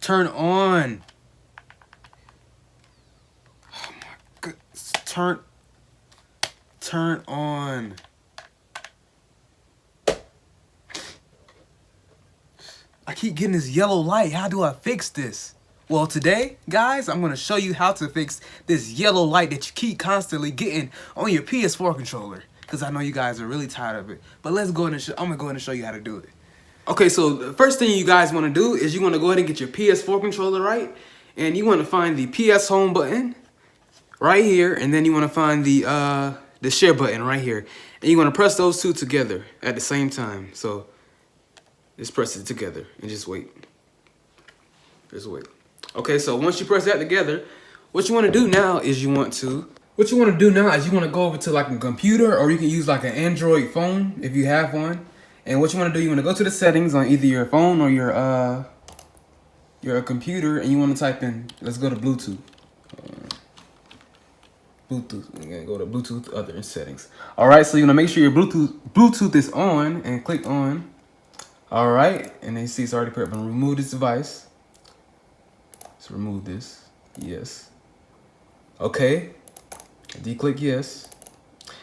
Turn on. Oh my god. Turn on. I keep getting this yellow light. How do I fix this? Well, today, guys, I'm going to show you how to fix this yellow light that you keep constantly getting on your PS4 controller. Because I know you guys are really tired of it. But let's go ahead and I'm going to go ahead and show you how to do it. Okay, so the first thing you guys want to do is you want to go ahead and get your PS4 controller right. And you want to find the PS Home button right here. And then you want to find the share button right here. And you want to press those two together at the same time. So just press it together and just wait. Just wait. Okay, so once you press that together, what you want to do now is you want to go over to like a computer, or you can use like an Android phone if you have one. And what you want to do, you want to go to the settings on either your phone or your computer, and you want to type in, let's go to Bluetooth. Bluetooth. We're gonna go to Bluetooth other settings. All right, so you want to make sure your Bluetooth is on, and click on. All right, and then you see it's already put up. Remove this device. Let's remove this. Yes. Okay. Do you click yes?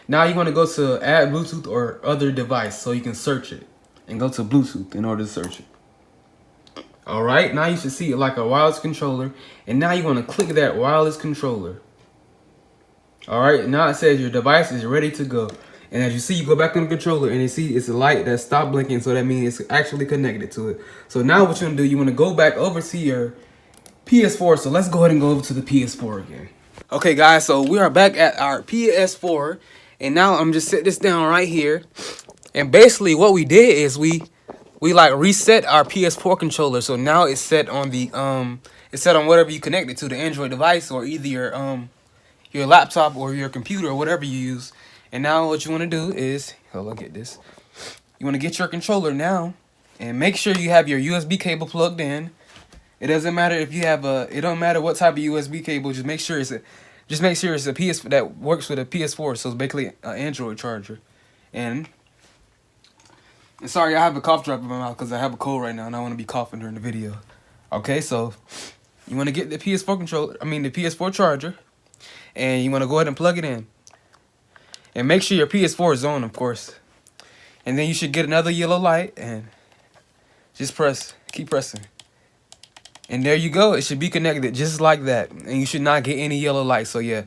Now you want to go to add Bluetooth or other device so you can search it, and go to Bluetooth in order to search it. All right. Now you should see it like a wireless controller, and now you want to click that wireless controller. All right. Now it says your device is ready to go. And as you see, you go back on the controller and you see it's a light that stopped blinking. So that means it's actually connected to it. So now what you want to do, you want to go back over to your PS4. So let's go ahead and go over to the PS4 again. Okay, guys, so we are back at our PS4. And now I'm just set this down right here. And basically what we did is we like reset our PS4 controller. So now it's set on the it's set on whatever you connect it to, the Android device, or either your laptop or your computer or whatever you use. And now what you want to do is, oh, look at this. You want to get your controller now and make sure you have your USB cable plugged in. It doesn't matter if you have it don't matter what type of USB cable, just make sure it's a PS that works with a PS4, so it's basically an Android charger. And sorry, I have a cough drop in my mouth because I have a cold right now and I want to be coughing during the video. Okay, so you want to get the PS4 charger, and you want to go ahead and plug it in. And make sure your PS4 is on, of course. And then you should get another yellow light, and just keep pressing. And there you go. It should be connected just like that. And you should not get any yellow light. So yeah,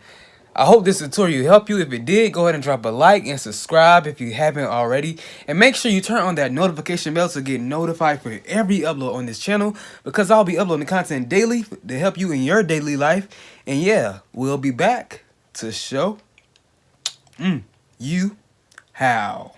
I hope this tutorial helped you. If it did, go ahead and drop a like and subscribe if you haven't already. And make sure you turn on that notification bell to get notified for every upload on this channel, because I'll be uploading content daily to help you in your daily life. And yeah, we'll be back to show you how.